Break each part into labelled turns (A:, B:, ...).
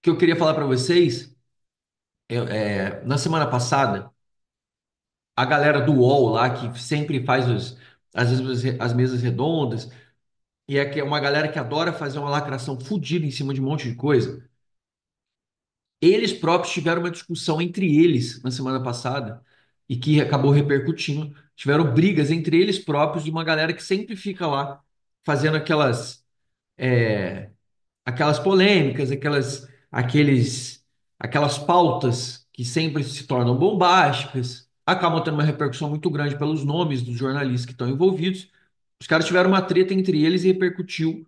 A: que eu queria falar para vocês, na semana passada, a galera do UOL lá, que sempre faz às vezes as mesas redondas, e é que é uma galera que adora fazer uma lacração fodida em cima de um monte de coisa. Eles próprios tiveram uma discussão entre eles na semana passada e que acabou repercutindo. Tiveram brigas entre eles próprios de uma galera que sempre fica lá fazendo é, aquelas polêmicas, aquelas pautas que sempre se tornam bombásticas, acabam tendo uma repercussão muito grande pelos nomes dos jornalistas que estão envolvidos. Os caras tiveram uma treta entre eles e repercutiu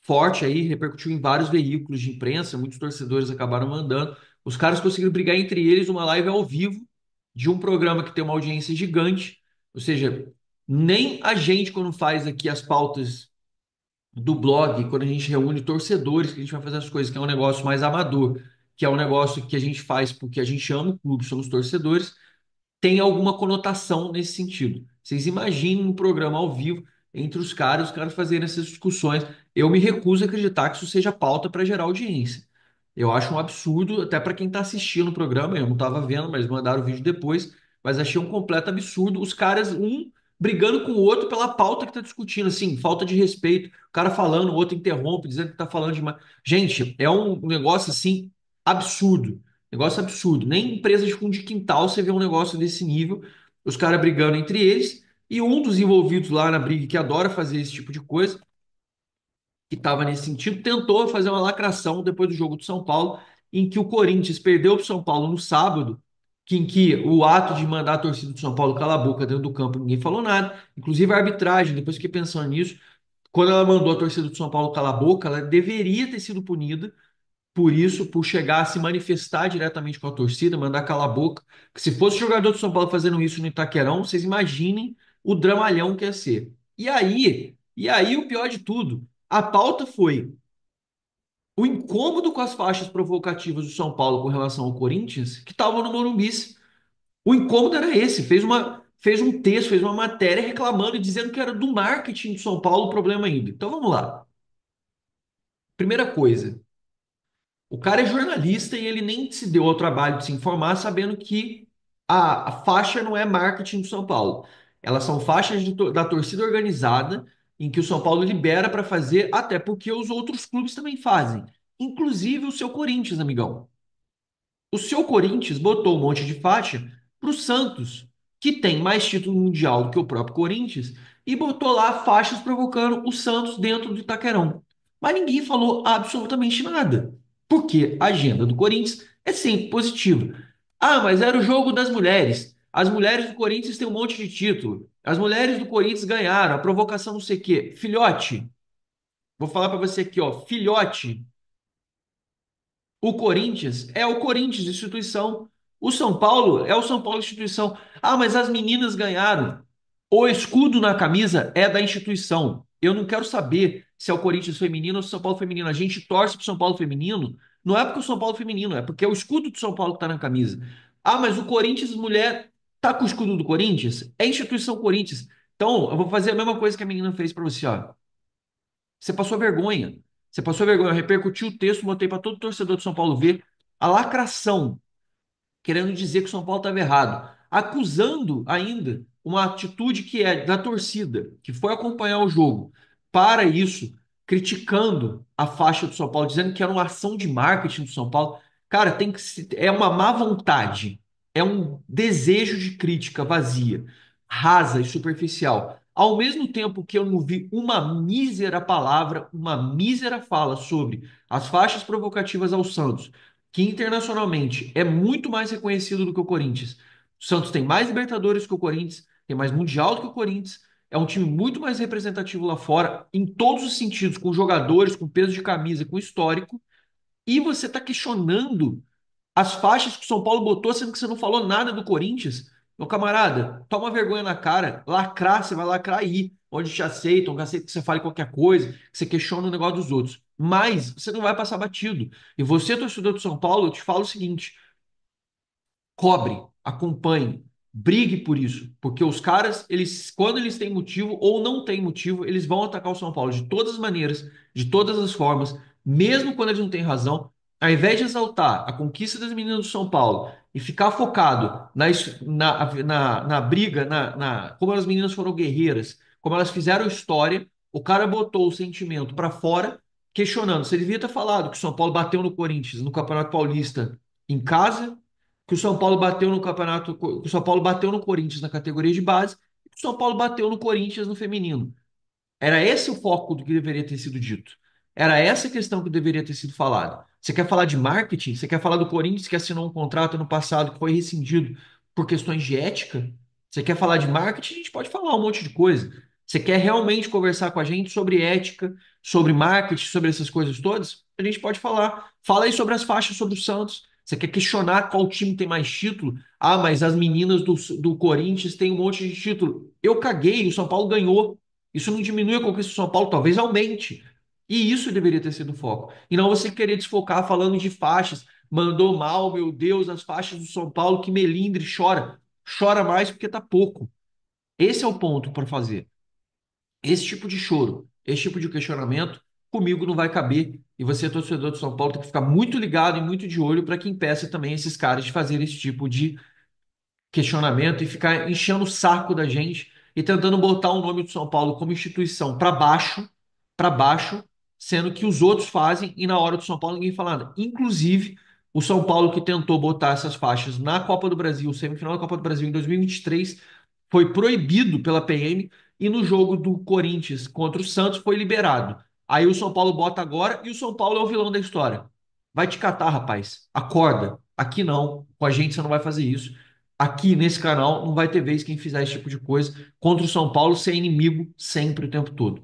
A: forte aí, repercutiu em vários veículos de imprensa, muitos torcedores acabaram mandando. Os caras conseguiram brigar entre eles uma live ao vivo de um programa que tem uma audiência gigante, ou seja, nem a gente quando faz aqui as pautas do blog, quando a gente reúne torcedores, que a gente vai fazer as coisas, que é um negócio mais amador, que é um negócio que a gente faz porque a gente ama o clube, somos torcedores, tem alguma conotação nesse sentido. Vocês imaginem um programa ao vivo entre os caras fazerem essas discussões. Eu me recuso a acreditar que isso seja pauta para gerar audiência. Eu acho um absurdo, até para quem está assistindo o programa, eu não estava vendo, mas mandaram o vídeo depois, mas achei um completo absurdo. Os caras, um brigando com o outro pela pauta que está discutindo, assim, falta de respeito. O cara falando, o outro interrompe, dizendo que está falando demais. Gente, é um negócio assim absurdo. Negócio absurdo. Nem em empresa de fundo de quintal você vê um negócio desse nível, os caras brigando entre eles, e um dos envolvidos lá na briga, que adora fazer esse tipo de coisa, que estava nesse sentido, tentou fazer uma lacração depois do jogo do São Paulo, em que o Corinthians perdeu para o São Paulo no sábado, em que o ato de mandar a torcida do São Paulo calar a boca dentro do campo, ninguém falou nada. Inclusive a arbitragem, depois fiquei pensando nisso, quando ela mandou a torcida do São Paulo calar a boca, ela deveria ter sido punida por isso, por chegar a se manifestar diretamente com a torcida, mandar calar a boca. Que se fosse jogador do São Paulo fazendo isso no Itaquerão, vocês imaginem o dramalhão que ia ser. E aí o pior de tudo, a pauta foi o incômodo com as faixas provocativas do São Paulo com relação ao Corinthians, que estavam no Morumbi. O incômodo era esse, fez um texto, fez uma matéria reclamando e dizendo que era do marketing do São Paulo o problema ainda. Então vamos lá. Primeira coisa, o cara é jornalista e ele nem se deu ao trabalho de se informar, sabendo que a faixa não é marketing do São Paulo. Elas são faixas da torcida organizada, em que o São Paulo libera para fazer, até porque os outros clubes também fazem. Inclusive o seu Corinthians, amigão. O seu Corinthians botou um monte de faixa para o Santos, que tem mais título mundial do que o próprio Corinthians, e botou lá faixas provocando o Santos dentro do Itaquerão. Mas ninguém falou absolutamente nada, porque a agenda do Corinthians é sempre positiva. Ah, mas era o jogo das mulheres. As mulheres do Corinthians têm um monte de título. As mulheres do Corinthians ganharam, a provocação não sei o quê. Filhote, vou falar para você aqui, ó, filhote. O Corinthians é o Corinthians, instituição. O São Paulo é o São Paulo, instituição. Ah, mas as meninas ganharam. O escudo na camisa é da instituição. Eu não quero saber se é o Corinthians feminino ou se é o São Paulo feminino. A gente torce para o São Paulo feminino, não é porque o São Paulo feminino, é porque é o escudo do São Paulo que está na camisa. Ah, mas o Corinthians mulher tá com o escudo do Corinthians? É a instituição Corinthians. Então, eu vou fazer a mesma coisa que a menina fez para você, ó. Você passou vergonha. Você passou vergonha. Eu repercuti o texto, botei para todo torcedor do São Paulo ver a lacração, querendo dizer que o São Paulo estava errado, acusando ainda uma atitude que é da torcida, que foi acompanhar o jogo, para isso, criticando a faixa do São Paulo, dizendo que era uma ação de marketing do São Paulo. Cara, é uma má vontade, é um desejo de crítica vazia, rasa e superficial. Ao mesmo tempo que eu não vi uma mísera palavra, uma mísera fala sobre as faixas provocativas ao Santos, que internacionalmente é muito mais reconhecido do que o Corinthians. O Santos tem mais Libertadores que o Corinthians, tem mais Mundial do que o Corinthians, é um time muito mais representativo lá fora, em todos os sentidos, com jogadores, com peso de camisa, com histórico, e você está questionando as faixas que o São Paulo botou, sendo que você não falou nada do Corinthians. Meu camarada, toma vergonha na cara, lacrar, você vai lacrar aí, onde te aceitam, que aceitam que você fale qualquer coisa, que você questiona o negócio dos outros. Mas você não vai passar batido. E você, torcedor do São Paulo, eu te falo o seguinte: cobre, acompanhe, brigue por isso, porque os caras, eles, quando eles têm motivo ou não têm motivo, eles vão atacar o São Paulo de todas as maneiras, de todas as formas, mesmo quando eles não têm razão. ao invés de exaltar a conquista das meninas do São Paulo e ficar focado na briga, como as meninas foram guerreiras, como elas fizeram história, o cara botou o sentimento para fora, questionando. Você devia ter falado que o São Paulo bateu no Corinthians no Campeonato Paulista em casa, que o São Paulo bateu no Campeonato, que o São Paulo bateu no Corinthians na categoria de base, e que o São Paulo bateu no Corinthians no feminino. Era esse o foco do que deveria ter sido dito. Era essa a questão que deveria ter sido falada. Você quer falar de marketing? Você quer falar do Corinthians que assinou um contrato no passado que foi rescindido por questões de ética? Você quer falar de marketing? A gente pode falar um monte de coisa. Você quer realmente conversar com a gente sobre ética, sobre marketing, sobre essas coisas todas? A gente pode falar. Fala aí sobre as faixas sobre o Santos. Você quer questionar qual time tem mais título? Ah, mas as meninas do Corinthians têm um monte de título. Eu caguei, o São Paulo ganhou. Isso não diminui a conquista do São Paulo, talvez aumente. E isso deveria ter sido o foco. E não você querer desfocar falando de faixas. Mandou mal, meu Deus, as faixas do São Paulo, que melindre, chora. Chora mais porque tá pouco. Esse é o ponto para fazer. Esse tipo de choro, esse tipo de questionamento, comigo não vai caber. E você, torcedor do São Paulo, tem que ficar muito ligado e muito de olho para que impeça também esses caras de fazer esse tipo de questionamento e ficar enchendo o saco da gente e tentando botar o nome do São Paulo como instituição para baixo, sendo que os outros fazem e na hora do São Paulo ninguém fala nada. Inclusive, o São Paulo que tentou botar essas faixas na Copa do Brasil, semifinal da Copa do Brasil em 2023, foi proibido pela PM e no jogo do Corinthians contra o Santos foi liberado. Aí o São Paulo bota agora e o São Paulo é o vilão da história. Vai te catar, rapaz. Acorda. Aqui não. Com a gente você não vai fazer isso. Aqui nesse canal não vai ter vez quem fizer esse tipo de coisa contra o São Paulo ser inimigo sempre o tempo todo.